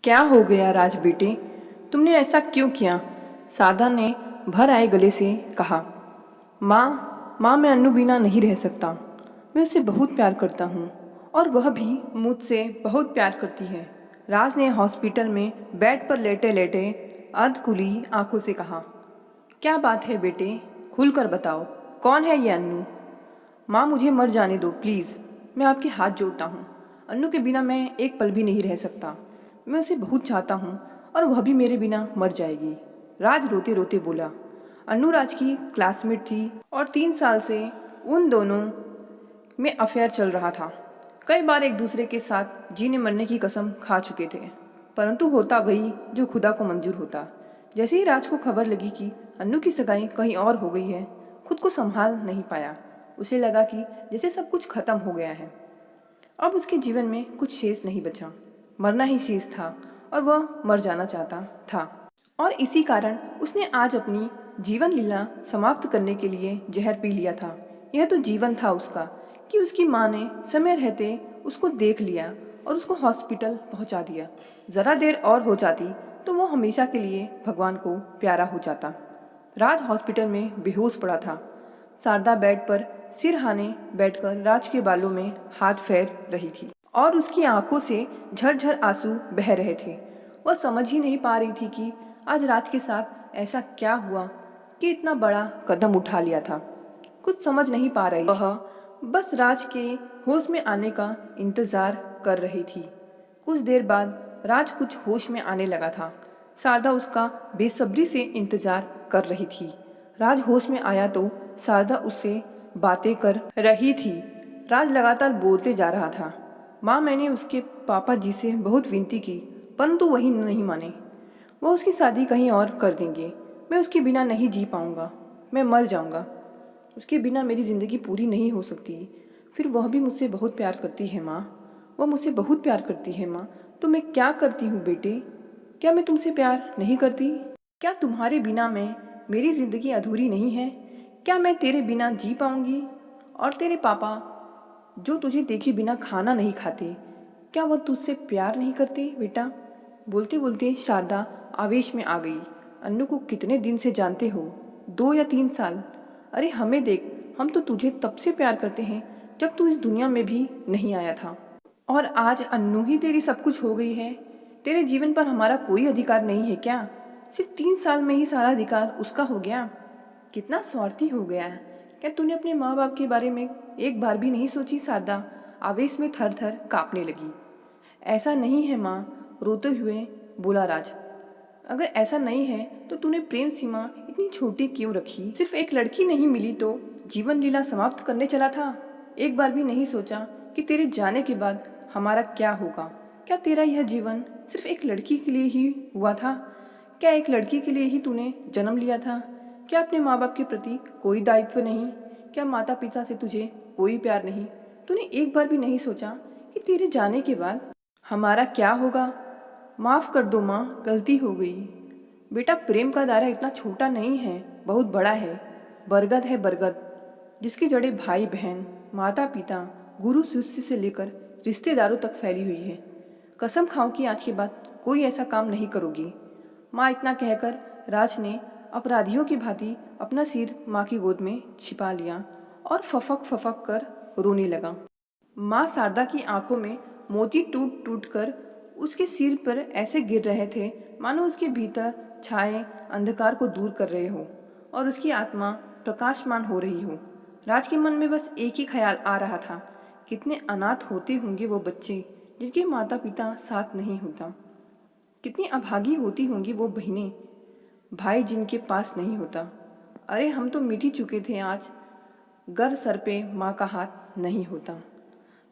क्या हो गया राज बेटे, तुमने ऐसा क्यों किया? सारदा ने भर आए गले से कहा। माँ मैं अन्नू बिना नहीं रह सकता। मैं उससे बहुत प्यार करता हूँ और वह भी मुझसे बहुत प्यार करती है। राज ने हॉस्पिटल में बेड पर लेटे लेटे अर्धखुली आंखों से कहा। क्या बात है बेटे, खुलकर बताओ, कौन है ये अन्नू? माँ मुझे मर जाने दो प्लीज़, मैं आपके हाथ जोड़ता हूँ। अन्नू के बिना मैं एक पल भी नहीं रह सकता। मैं उसे बहुत चाहता हूँ और वह भी मेरे बिना मर जाएगी। राज रोते रोते बोला। अन्नू राज की क्लासमेट थी और 3 साल से उन दोनों में अफेयर चल रहा था। कई बार एक दूसरे के साथ जीने मरने की कसम खा चुके थे, परंतु होता वही जो खुदा को मंजूर होता। जैसे ही राज को खबर लगी कि अन्नू की सगाई कहीं और हो गई है, खुद को संभाल नहीं पाया। उसे लगा कि जैसे सब कुछ खत्म हो गया है, अब उसके जीवन में कुछ शेष नहीं बचा। मरना ही शेष था और वह मर जाना चाहता था। और इसी कारण उसने आज अपनी जीवन लीला समाप्त करने के लिए जहर पी लिया था। यह तो जीवन था उसका कि उसकी माँ ने समय रहते उसको देख लिया और उसको हॉस्पिटल पहुंचा दिया। ज़रा देर और हो जाती तो वो हमेशा के लिए भगवान को प्यारा हो जाता। राज हॉस्पिटल में बेहोश पड़ा था। शारदा बेड पर सिरहाने बैठकर राज के बालों में हाथ फेर रही थी और उसकी आंखों से झरझर आंसू बह रहे थे। वह समझ ही नहीं पा रही थी कि आज राज के साथ ऐसा क्या हुआ कि इतना बड़ा कदम उठा लिया था। कुछ समझ नहीं पा रही, वह बस राज के होश में आने का इंतजार कर रही थी। कुछ देर बाद राज कुछ होश में आने लगा था। शारदा उसका बेसब्री से इंतजार कर रही थी। राज होश में आया तो शारदा उससे बातें कर रही थी। राज लगातार बोलते जा रहा था। माँ मैंने उसके पापा जी से बहुत विनती की, परंतु वही नहीं माने। वो उसकी शादी कहीं और कर देंगे। मैं उसके बिना नहीं जी पाऊंगा, मैं मर जाऊंगा। उसके बिना मेरी ज़िंदगी पूरी नहीं हो सकती। फिर वह भी मुझसे बहुत प्यार करती है माँ, वह मुझसे बहुत प्यार करती है माँ। तो मैं क्या करती हूँ बेटे? क्या मैं तुमसे प्यार नहीं करती? क्या तुम्हारे बिना मैं मेरी ज़िंदगी अधूरी नहीं है? क्या मैं तेरे बिना जी पाऊंगी? और तेरे पापा जो तुझे देखे बिना खाना नहीं खाते, क्या वह तुझसे प्यार नहीं करते बेटा? बोलते बोलते शारदा आवेश में आ गई। अन्नू को कितने दिन से जानते हो? 2 या 3 साल। अरे हमें देख, हम तो तुझे तब से प्यार करते हैं जब तू इस दुनिया में भी नहीं आया था, और आज अन्नू ही तेरी सब कुछ हो गई है। तेरे जीवन पर हमारा कोई अधिकार नहीं है क्या? सिर्फ 3 साल में ही सारा अधिकार उसका हो गया। कितना स्वार्थी हो गया है। क्या तूने अपने माँ बाप के बारे में एक बार भी नहीं सोची? शारदा आवेश में थर थर कांपने लगी। ऐसा नहीं है माँ, रोते हुए बोला राज। अगर ऐसा नहीं है तो तूने प्रेम सीमा इतनी छोटी क्यों रखी? सिर्फ एक लड़की नहीं मिली तो जीवन लीला समाप्त करने चला था? एक बार भी नहीं सोचा कि तेरे जाने के बाद हमारा क्या होगा? क्या तेरा यह जीवन सिर्फ एक लड़की के लिए ही हुआ था? क्या एक लड़की के लिए ही तूने जन्म लिया था? क्या अपने माँ बाप के प्रति कोई दायित्व नहीं? क्या माता पिता से तुझे कोई प्यार नहीं? तूने एक बार भी नहीं सोचा कि तेरे जाने के बाद हमारा क्या होगा? माफ़ कर दो माँ, गलती हो गई। बेटा प्रेम का दायरा इतना छोटा नहीं है, बहुत बड़ा है। बरगद है बरगद, जिसकी जड़ें भाई बहन, माता पिता, गुरु शिष्य से लेकर रिश्तेदारों तक फैली हुई है। कसम खाओ कि आज के बाद कोई ऐसा काम नहीं करोगी। माँ इतना कहकर राज ने अपराधियों की भांति अपना सिर माँ की गोद में छिपा लिया और फफक फफक कर रोने लगा। माँ शारदा की आंखों में मोती टूट टूट कर उसके सिर पर ऐसे गिर रहे थे मानो उसके भीतर छाए अंधकार को दूर कर रहे हो और उसकी आत्मा प्रकाशमान हो रही हो। राज के मन में बस एक ही ख्याल आ रहा था, कितने अनाथ होते होंगे वो बच्चे जिनके माता पिता साथ नहीं होता। कितनी अभागी होती होंगी वो बहनें, भाई जिनके पास नहीं होता। अरे हम तो मिट ही चुके थे आज, गर सर पे माँ का हाथ नहीं होता।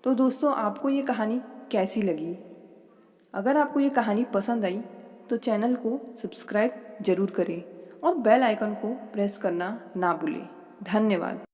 तो दोस्तों, आपको ये कहानी कैसी लगी? अगर आपको ये कहानी पसंद आई तो चैनल को सब्सक्राइब जरूर करें और बेल आइकन को प्रेस करना ना भूलें। धन्यवाद।